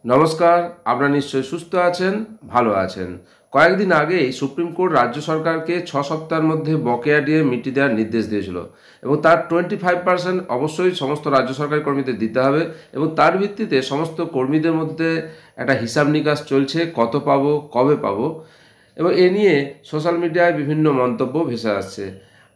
নমস্কার, আপনারা নিশ্চয়ই সুস্থ আছেন, ভালো আছেন। কয়েকদিন আগেই সুপ্রিম কোর্ট রাজ্য সরকারকে 6 সপ্তাহের মধ্যে বকেয়া ডিএ মিটিয়ে দেওয়ার নির্দেশ দিয়েছিল এবং তার 25% অবশ্যই সমস্ত রাজ্য সরকারি কর্মীদের দিতে হবে এবং তার ভিত্তিতে সমস্ত কর্মীদের মধ্যে একটা হিসাব নিকাশ চলছে, কত পাবো, কবে পাবো এবং এ নিয়ে সোশ্যাল মিডিয়ায় বিভিন্ন মন্তব্য ভেসে আসছে।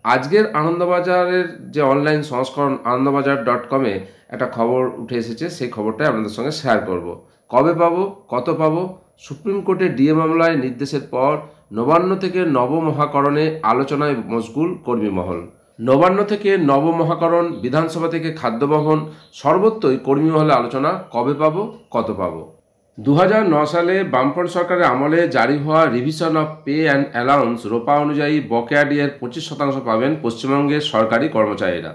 আজকের আনন্দবাজারের যে অনলাইন সংস্করণ আনন্দবাজার.com-এ একটা খবর উঠে এসেছে, সেই খবরটাই আপনাদের সঙ্গে শেয়ার করব। কবে পাবো, কত পাবো? সুপ্রিম কোর্টের ডিএ মামলায় নির্দেশের পর নবান্ন থেকে নবমহাকরণে আলোচনায় মশগুল কর্মী মহল। নবান্ন থেকে নবমহাকরণ, বিধানসভা থেকে খাদ্য বহন, সর্বত্রই কর্মী মহলে আলোচনা, কবে পাবো, কত পাবো। 2009 সালে বামফ্রন্ট সরকারের আমলে জারি হওয়া revision of pay and allowance রোপা অনুযায়ী বকেয়া ডিএর 25% পাবেন পশ্চিমবঙ্গের সরকারি কর্মচারীরা।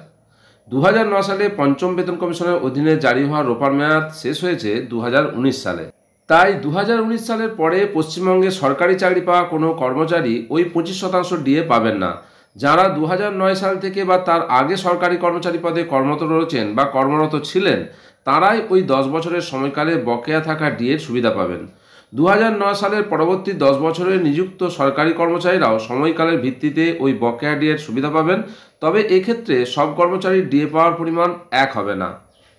2009 সালে পঞ্চম বেতন কমিশনের অধীনে জারি হওয়া রোপার মেয়াদ শেষ হয়েছে 2019 সালে। তাই 2019 সালের পরে পশ্চিমবঙ্গে সরকারি চাকরি পাওয়া কোনো কর্মচারী ওই 25% ডিএ পাবেন না। যারা 2009 সাল থেকে বা তার আগে সরকারি কর্মচারী পদে কর্মরত রয়েছেন বা কর্মরত ছিলেন, তারাই ওই 10 বছরের সময়কালে বকেয়া থাকা ডিএর সুবিধা পাবেন। 2009 সালের পরবর্তী 10 বছরে নিযুক্ত সরকারি কর্মচারীরাও সময়কালের ভিত্তিতে ওই বকেয়া ডিএর সুবিধা পাবেন। তবে এক্ষেত্রে সব কর্মচারীর ডিএ পাওয়ার পরিমাণ এক হবে না।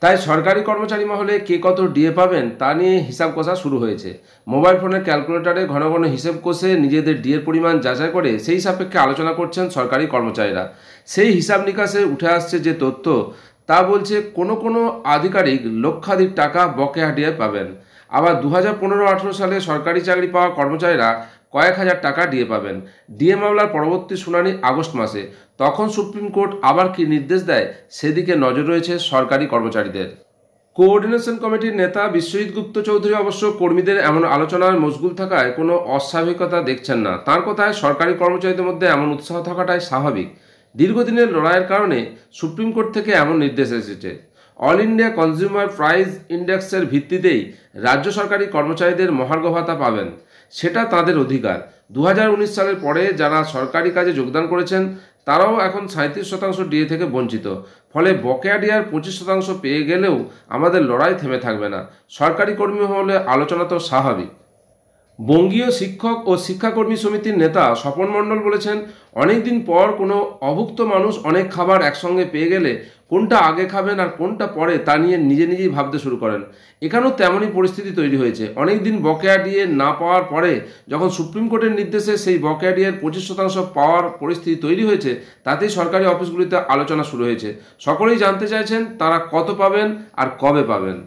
তাই সরকারি কর্মচারী মহলে কে কত ডিএ পাবেন তা নিয়ে হিসাব কষা শুরু হয়েছে। মোবাইল ফোনের ক্যালকুলেটরে ঘন ঘন হিসেব কষে নিজেদের ডিএর পরিমাণ যাচাই করে সেই সাপেক্ষে আলোচনা করছেন সরকারি কর্মচারীরা। সেই হিসাব নিকাশে উঠে আসছে যে তথ্য, তা বলছে কোনো কোনো আধিকারিক লক্ষাধিক টাকা বকেয়া ডিএ পাবেন। আবার 2015-18 সালে সরকারি চাকরি পাওয়া কর্মচারীরা কয়েক হাজার টাকা ডিএ পাবেন। ডিএ মামলার পরবর্তী শুনানি আগস্ট মাসে। তখন সুপ্রিম কোর্ট আবার কি নির্দেশ দেয়, সেদিকে নজর রয়েছে সরকারি কর্মচারীদের। কোঅর্ডিনেশন কমিটির নেতা বিশ্বজিৎ গুপ্ত চৌধুরী অবশ্য কর্মীদের এমন আলোচনার মশগুল থাকায় কোনো অস্বাভাবিকতা দেখছেন না। তার কথায় সরকারি কর্মচারীদের মধ্যে এমন উৎসাহ থাকাটাই স্বাভাবিক। দীর্ঘদিনের লড়াইয়ের কারণে সুপ্রিম কোর্ট থেকে এমন নির্দেশ এসেছে। অল ইন্ডিয়া কনজিউমার প্রাইস ইন্ডেক্সের ভিত্তিতেই রাজ্য সরকারি কর্মচারীদের মহার্ঘ ভাতা পাবেন, সেটা তাদের অধিকার। 2019 সালের পরে যারা সরকারি কাজে যোগদান করেছেন তারাও এখন 37% ডিএ থেকে বঞ্চিত। ফলে বকেয়া ডিএর 25% পেয়ে গেলেও আমাদের লড়াই থেমে থাকবে না। সরকারি কর্মী হলে আলোচনা তো স্বাভাবিক। বঙ্গীয় শিক্ষক ও শিক্ষাকর্মী সমিতির নেতা স্বপন মণ্ডল বলেছেন, অনেকদিন পর কোনো অভুক্ত মানুষ অনেক খাবার একসঙ্গে পেয়ে গেলে কোনটা আগে খাবেন আর কোনটা পরে তা নিয়ে নিজেই ভাবতে শুরু করেন। এখানেও তেমনই পরিস্থিতি তৈরি হয়েছে। অনেকদিন বকেয়া ডিএ না পাওয়ার পরে যখন সুপ্রিম কোর্টের নির্দেশে সেই বকেয়া ডিএর 25% পাওয়ার পরিস্থিতি তৈরি হয়েছে, তাতেই সরকারি অফিসগুলিতে আলোচনা শুরু হয়েছে। সকলেই জানতে চাইছেন তারা কত পাবেন আর কবে পাবেন।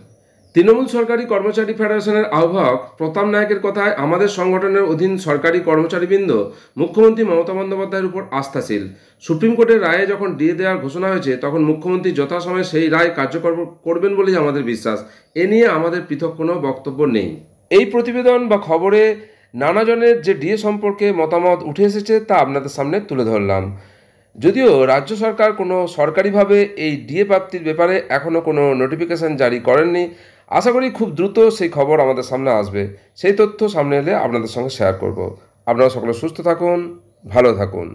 তৃণমূল সরকারি কর্মচারী ফেডারেশনের আহ্বায়ক প্রতাপ নায়কের কথায় আমাদের সংগঠনের অধীন সরকারি কর্মচারীবৃন্দ মুখ্যমন্ত্রী মমতা বন্দ্যোপাধ্যায়ের উপর আস্থাশীল। সুপ্রিম কোর্টের রায়ে যখন ডিএ দেওয়ার ঘোষণা হয়েছে তখন মুখ্যমন্ত্রী যথাসময়ে সেই রায় কার্যকর করবেন বলেই আমাদের বিশ্বাস। এ নিয়ে আমাদের পৃথক কোনো বক্তব্য নেই। এই প্রতিবেদন বা খবরে নানাজনের যে ডিএ সম্পর্কে মতামত উঠে এসেছে তা আপনাদের সামনে তুলে ধরলাম। যদিও রাজ্য সরকার কোনো সরকারিভাবে এই ডিএ প্রাপ্তির ব্যাপারে এখনও কোনো নোটিফিকেশন জারি করেননি। আশা করি খুব দ্রুত সেই খবর আমাদের সামনে আসবে। সেই তথ্য সামনে এলে আপনাদের সঙ্গে শেয়ার করব। আপনারা সকলে সুস্থ থাকুন, ভালো থাকুন।